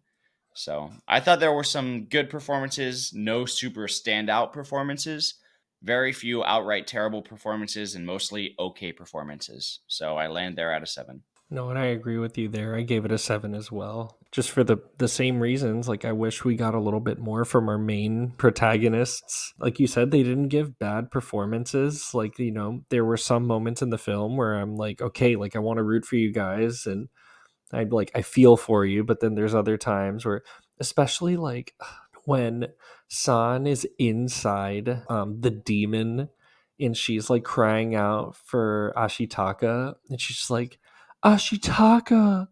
So I thought there were some good performances, no super standout performances. very few outright terrible performances and mostly okay performances. So I land there at a 7. No, and I agree with you there. I gave it a 7 as well. Just for the same reasons. Like, I wish we got a little bit more from our main protagonists. Like you said, they didn't give bad performances. Like, you know, there were some moments in the film where I'm like, okay, like I want to root for you guys and I feel for you, but then there's other times where, especially like when San is inside the demon and she's like crying out for Ashitaka and she's just like, Ashitaka,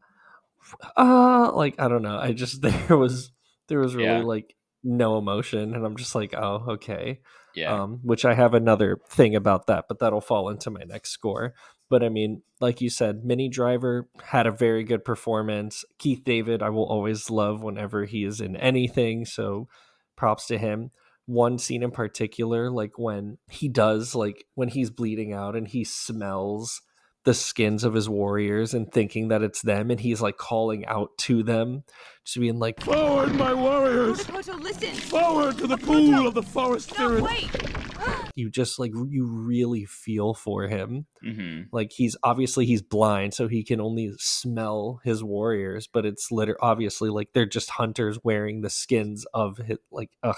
like I don't know. I just there was really Yeah. like no emotion, and I'm just like, oh, okay. Yeah. Which I have another thing about that, but that'll fall into my next score. But I mean, like you said, Mini Driver had a very good performance. Keith David, I will always love whenever he is in anything. So props to him. One scene in particular, like when he does, like when he's bleeding out and he smells the skins of his warriors and thinking that it's them, and he's like calling out to them, just being like, Forward, my warriors! Koto, listen! Forward to the pool of the forest spirit! Wait! you just like you really feel for him. Mm-hmm. Like he's blind, so he can only smell his warriors, but it's obviously like they're just hunters wearing the skins of his, like, ugh,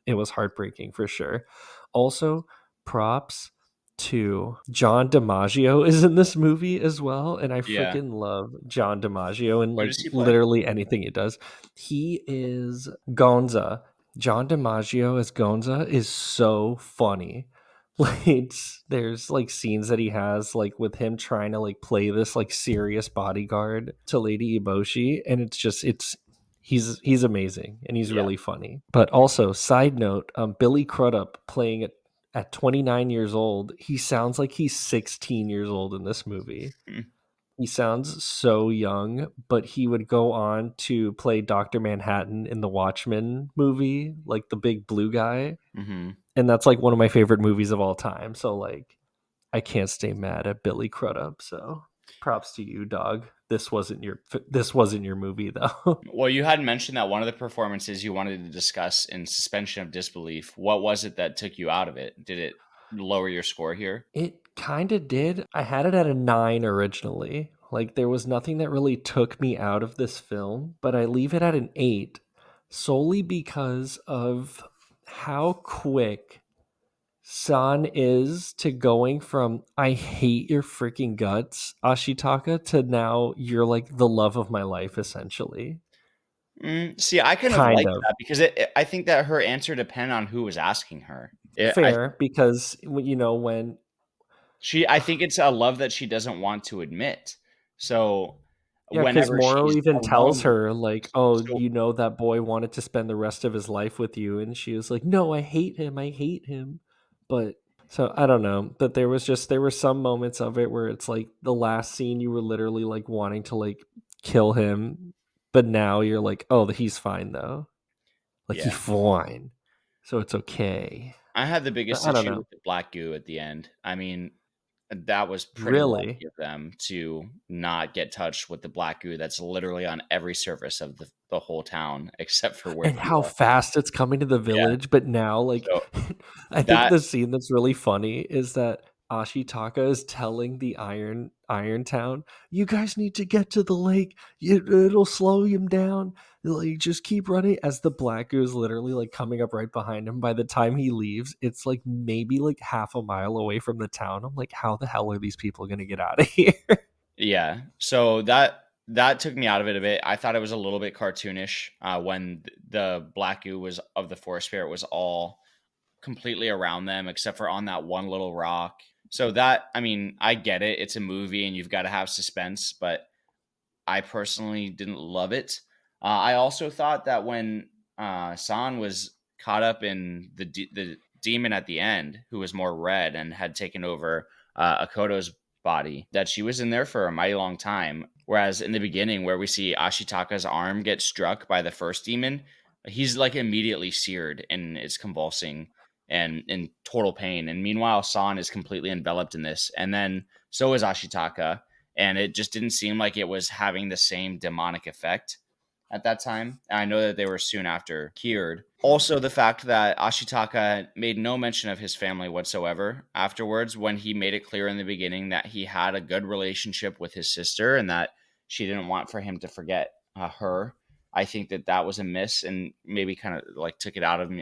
it was heartbreaking for sure. Also, props to John DiMaggio is in this movie as well, and I Yeah. freaking love John DiMaggio and What like does he play? literally anything he does. He is Gonza. John DiMaggio as Gonza is so funny. Like there's like scenes that he has like with him trying to like play this like serious bodyguard to Lady Eboshi, and he's amazing and he's Yeah. really funny. But also, side note, Billy Crudup playing it at 29 years old, he sounds like he's 16 years old in this movie. Mm. He sounds so young, but he would go on to play Dr. Manhattan in the Watchmen movie, like the big blue guy. Mm-hmm. And that's like one of my favorite movies of all time. So like I can't stay mad at Billy Crudup. So props to you, dog. This wasn't your movie though. Well, you had mentioned that one of the performances you wanted to discuss in suspension of disbelief. What was it that took you out of it? Did it lower your score here? It kind of did. I had it at a 9 originally. Like there was nothing that really took me out of this film, but I leave it at an 8 solely because of how quick San is to going from I hate your freaking guts, Ashitaka, to now you're like the love of my life, essentially. See, I kind of Kind like of. that because I think that her answer depended on who was asking her. Fair, because you know when I think it's a love that she doesn't want to admit. So yeah, because whenever Moro she's even tells alone, her like, "Oh, so you know that boy wanted to spend the rest of his life with you," and she was like, "No, I hate him. I hate him." But so I don't know, but there were some moments of it where it's like the last scene you were literally like wanting to like kill him, but now you're like, "Oh, he's fine though. Like he's yeah, fine, so it's okay." I had the biggest I don't issue know, with the black goo at the end. I mean, that was pretty really. lucky of them to not get touched with the black goo that's literally on every surface of the whole town except for where And they how are. fast it's coming to the Yeah. village, but now, like, So I think that the scene that's really funny is that Ashitaka is telling the Iron Town, "You guys need to get to the lake. It'll slow him down. Like, just keep running." As the black goo is literally like coming up right behind him. By the time he leaves, it's like maybe like half a mile away from the town. I'm like, how the hell are these people gonna get out of here? Yeah. So that took me out of it a bit. I thought it was a little bit cartoonish when the black goo was of the forest spirit was all completely around them except for on that one little rock. So that, I mean, I get it. It's a movie and you've got to have suspense, but I personally didn't love it. I also thought that when San was caught up in the demon at the end, who was more red and had taken over Akoto's body, that she was in there for a mighty long time. Whereas in the beginning, where we see Ashitaka's arm get struck by the first demon, he's like immediately seared and is convulsing and in total pain. And meanwhile, San is completely enveloped in this. And then so is Ashitaka, and it just didn't seem like it was having the same demonic effect. at that time. And I know that they were soon after cured. Also, the fact that Ashitaka made no mention of his family whatsoever afterwards, when he made it clear in the beginning that he had a good relationship with his sister and that she didn't want for him to forget her. I think that that was a miss and maybe kind of like took me out of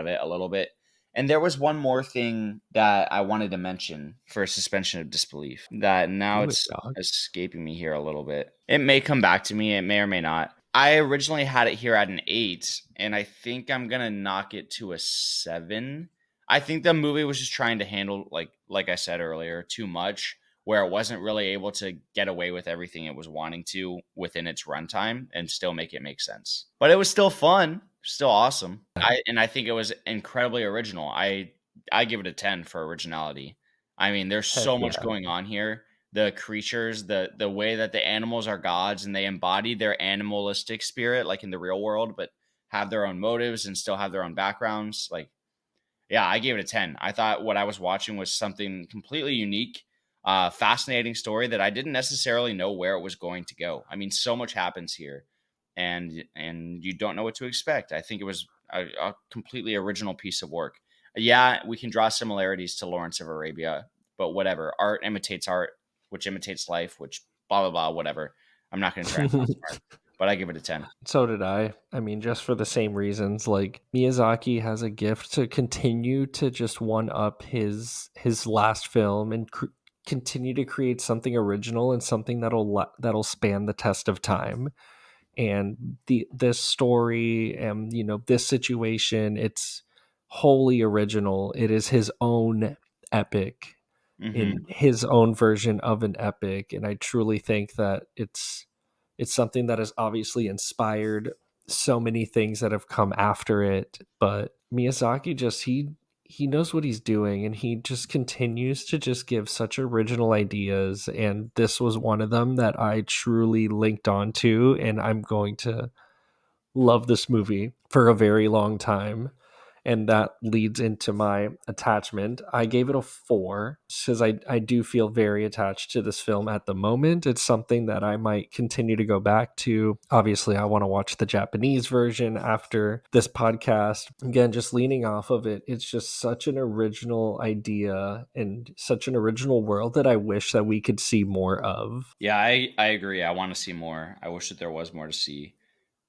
it a little bit. And there was one more thing that I wanted to mention for suspension of disbelief that now Do it, it's dog. escaping me here a little bit. It may come back to me, it may or may not. I originally had it here at an 8, and I think I'm going to knock it to a 7. I think the movie was just trying to handle, like I said earlier, too much, where it wasn't really able to get away with everything it was wanting to within its runtime and still make it make sense. But it was still fun, still awesome. I think it was incredibly original. I give it a 10 for originality. I mean, there's Heck so much yeah. going on here. The creatures, the way that the animals are gods and they embody their animalistic spirit like in the real world, but have their own motives and still have their own backgrounds. Like, yeah, I gave it a 10. I thought what I was watching was something completely unique, fascinating story that I didn't necessarily know where it was going to go. I mean, so much happens here, and you don't know what to expect. I think it was a completely original piece of work. Yeah, we can draw similarities to Lawrence of Arabia, but whatever. Art imitates art, which imitates life, which blah blah blah. Whatever. I'm not going to try and sound smart, but I give it a 10. So did I. I mean, just for the same reasons. Like Miyazaki has a gift to continue to just one up his last film and continue to create something original and something that'll span the test of time. And this story and this situation, it's wholly original. It is his own epic in Mm-hmm. his own version of an epic, and I truly think that it's something that has obviously inspired so many things that have come after it. But Miyazaki just he knows what he's doing, and he just continues to just give such original ideas, and this was one of them that I truly linked onto, and I'm going to love this movie for a very long time. And that leads into my attachment. I gave it a 4 because I do feel very attached to this film at the moment. It's something that I might continue to go back to. Obviously, I want to watch the Japanese version after this podcast. Again, just leaning off of it, it's just such an original idea and such an original world that I wish that we could see more of. Yeah, I agree. I want to see more. I wish that there was more to see.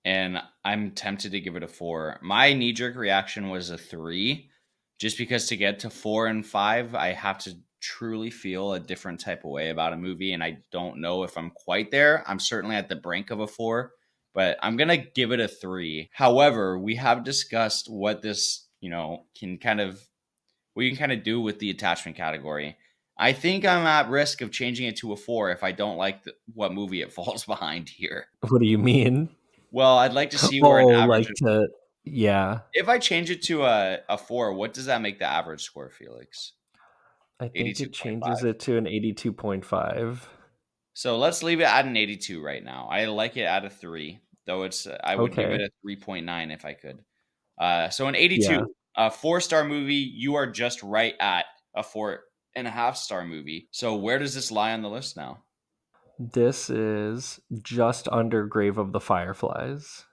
And I'm tempted to give it a 4. My knee jerk reaction was a 3, just because to get to 4 and 5, I have to truly feel a different type of way about a movie. And I don't know if I'm quite there. I'm certainly at the brink of a 4, but I'm going to give it a 3. However, we have discussed what this, what you can kind of do with the attachment category. I think I'm at risk of changing it to a 4 if I don't like what movie it falls behind here. What do you mean? Well, I'd like to see where an Oh, average. like to, yeah. If I change it to a 4, what does that make the average score, Felix? I think it 82.5. changes it to an 82.5. So let's leave it at an 82 right now. I like it at a 3, though I would give it Okay. a 3.9 if I could. So an Yeah. 82, a 4-star movie. You are just right at a 4.5-star movie. So where does this lie on the list now? This is just under Grave of the Fireflies.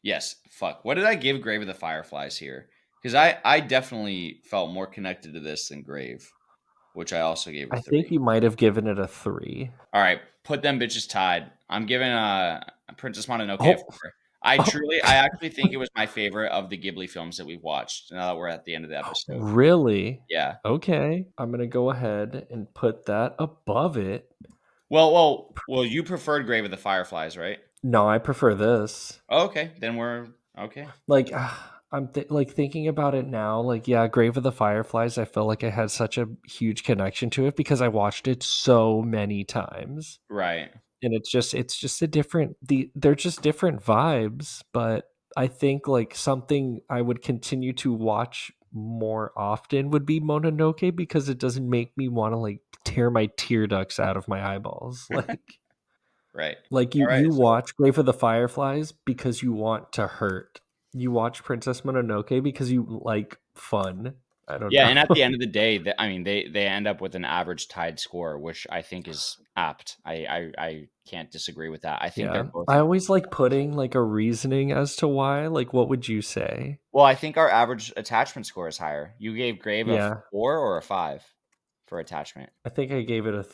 Yes. Fuck. What did I give Grave of the Fireflies here? Because I definitely felt more connected to this than Grave, which I also gave a I 3. think you might have given it a 3. All right, put them bitches tied. I'm giving Princess Mononoke a Oh, 4. I actually think it was my favorite of the Ghibli films that we've watched. Now that we're at the end of the episode, really? yeah. Okay. I'm going to go ahead and put that above it. Well. You preferred Grave of the Fireflies, right? No, I prefer this. Oh, okay, then we're okay. Like, like thinking about it now, like, yeah, Grave of the Fireflies, I felt like I had such a huge connection to it because I watched it so many times. Right. And it's just a different, they're just different vibes, but I think like something I would continue to watch more often would be Mononoke because it doesn't make me want to like tear my tear ducts out of my eyeballs. Right. Like All right. you So watch Grave of the Fireflies because you want to hurt. You watch Princess Mononoke because you like fun. I don't Yeah, know. and at the end of the day, they end up with an average tied score, which I think is apt. I can't disagree with that. I think they're Yeah. both. I always like putting like a reasoning as to why. Like, what would you say? Well, I think our average attachment score is higher. You gave Grave a Yeah. 4 or a 5 for attachment. I think I gave it a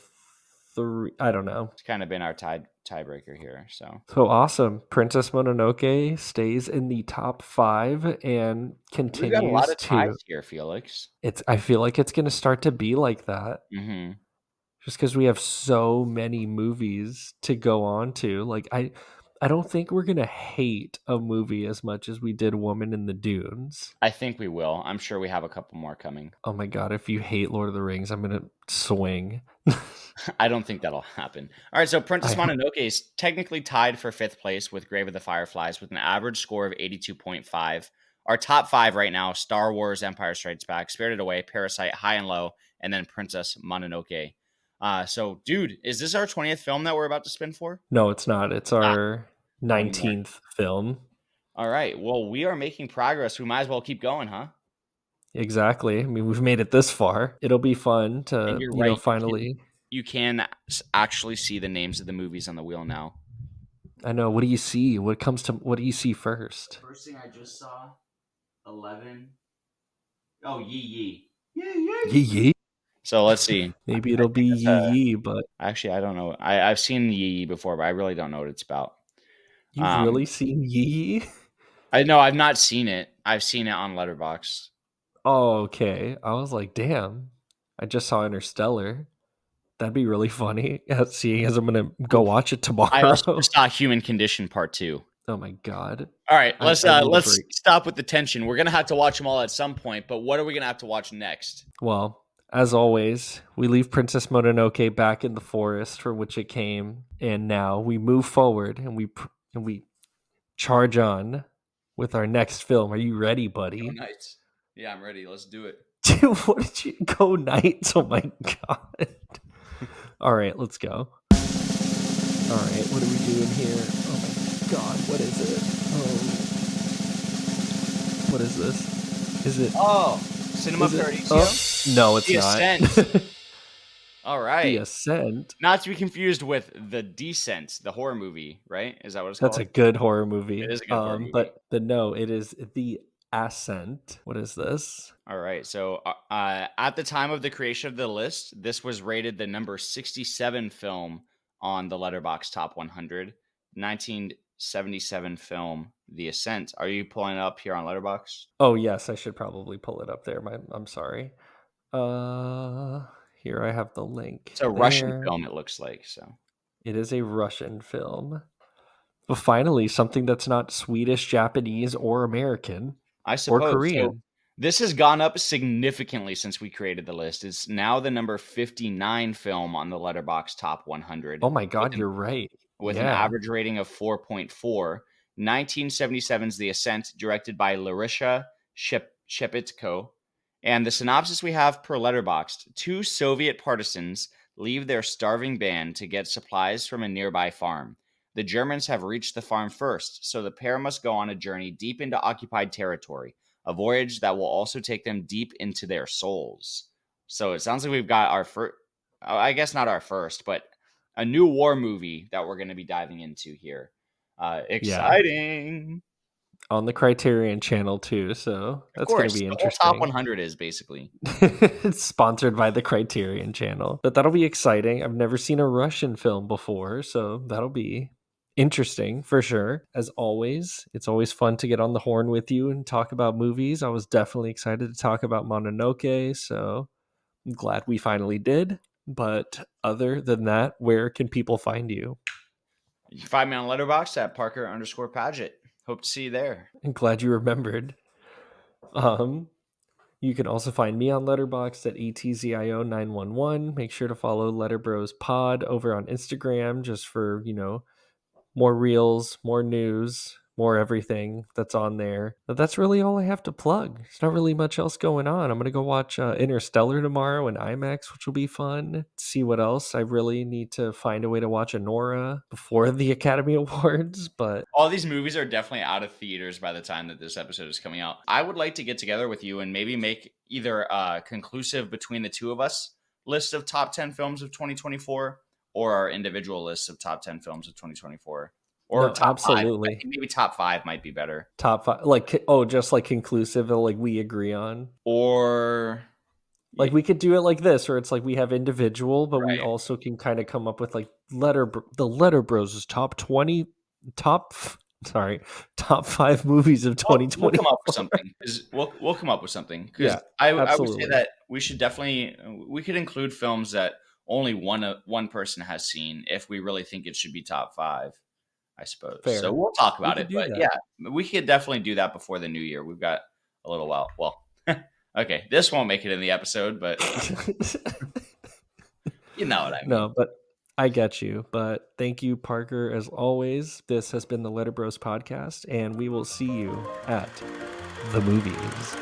3. I don't know. It's kind of been our tiebreaker here. So So awesome. Princess Mononoke stays in the top 5 and we've got a lot continues of to ties here, Felix. I feel like it's going to start to be like that. Mm-hmm. Just because we have so many movies to go on to. Like I don't think we're gonna hate a movie as much as we did Woman in the Dunes. I think we will. I'm sure we have a couple more coming. Oh my god, if you hate Lord of the Rings, I'm gonna swing. I don't think that'll happen. All right, so Princess I hope- Mononoke is technically tied for 5th place with Grave of the Fireflies with an average score of 82.5. Our top 5 right now: Star Wars, Empire Strikes Back, Spirited Away, Parasite, High and Low, and then Princess Mononoke. So, dude, is this our 20th film that we're about to spin for? No, it's not. It's our Tell me more. 19th film. All right. Well, we are making progress. We might as well keep going, huh? Exactly. I mean, we've made it this far. It'll be fun And to, you're right. finally. You can actually see the names of the movies on the wheel now. I know. What do you see? What do you see first? First thing I just saw, 11. Oh, Yee Yee. Yee Yee. So let's see. Maybe it'll be Yee Yee, but Actually, I don't know. I've seen Yee Yee before, but I really don't know what it's about. you've really seen Yee Yee? I know I've not seen it. I've seen it on Letterboxd. Oh, okay. I was like, damn. I just saw Interstellar. That'd be really funny. Seeing as I'm gonna go watch it tomorrow. I also just saw Human Condition Part 2. Oh my god. All right, I need a let's break. stop with the tension. We're gonna have to watch them all at some point, but what are we gonna have to watch next? Well, as always, we leave Princess Mononoke back in the forest from which it came, and now we move forward and we charge on with our next film. Are you ready, buddy? Nights. Yeah, I'm ready. Let's do it. Dude, what did you go nights? Oh my god. All right, let's go. All right, what are we doing here? Oh my god, what is it? Oh, what is this? Is it? Oh, Cinema Is it- Paradiso? oh, no, it's The not. Ascent. All right. The Ascent. Not to be confused with The Descent, the horror movie, right? Is that what it's called? That's a good horror movie. It is a good horror movie. But no, it is The Ascent. What is this? All right. So at the time of the creation of the list, this was rated the number 67 film on the Letterboxd Top 100. 1977 film, The Ascent. Are you pulling it up here on Letterboxd? Oh yes, I should probably pull it up there. I'm sorry. Here I have the link. It's a Russian there. film, it looks like. So It is a Russian film. But finally, something that's not Swedish, Japanese, or American, I suppose. or So Korean. this has gone up significantly since we created the list. It's now the number 59 film on the Letterboxd Top 100. Oh my god, you're right. With an average rating of 4.4. 1977's The Ascent, directed by Larissa Shepitko. And the synopsis we have per Letterboxd: 2 Soviet partisans leave their starving band to get supplies from a nearby farm. The Germans have reached the farm first, so the pair must go on a journey deep into occupied territory, a voyage that will also take them deep into their souls. So it sounds like we've got our first, I guess not our first, but a new war movie that we're going to be diving into here. Exciting. On the Criterion channel too, so that's going to be The whole interesting. Top 100 is basically. It's sponsored by the Criterion channel. But that'll be exciting. I've never seen a Russian film before, so that'll be interesting for sure. As always, it's always fun to get on the horn with you and talk about movies. I was definitely excited to talk about Mononoke, so I'm glad we finally did. But other than that, where can people find you? You can find me on Letterboxd at Parker_Paget. Hope to see you there. I'm glad you remembered. You can also find me on Letterboxd at ATZIO911. Make sure to follow LetterBros Pod over on Instagram just for, more reels, more news, more everything that's on there. But that's really all I have to plug. There's not really much else going on. I'm going to go watch Interstellar tomorrow in IMAX, which will be fun. See what else. I really need to find a way to watch Anora before the Academy Awards, but All these movies are definitely out of theaters by the time that this episode is coming out. I would like to get together with you and maybe make either a conclusive between the two of us list of top 10 films of 2024 or our individual lists of top 10 films of 2024 or no, top 5. I absolutely. think maybe top 5 might be better. Top 5, just like conclusive, like we agree on. Or Like we could do it like this, where it's like we have individual, but we Right. also can kind of come up with like the LetterBros' top 5 movies of We'll 2020. come up with something. We'll come up with something. Because Yeah, I would say absolutely. that we should definitely we could include films that only one person has seen if we really think it should be top 5, I suppose. Fair. So we'll talk about We it. could do But that. yeah, we could definitely do that before the new year. We've got a little while. Well, okay, this won't make it in the episode, but you know what I mean. No, but I get you. But thank you, Parker, as always. This has been the LetterBros podcast, and we will see you at the movies.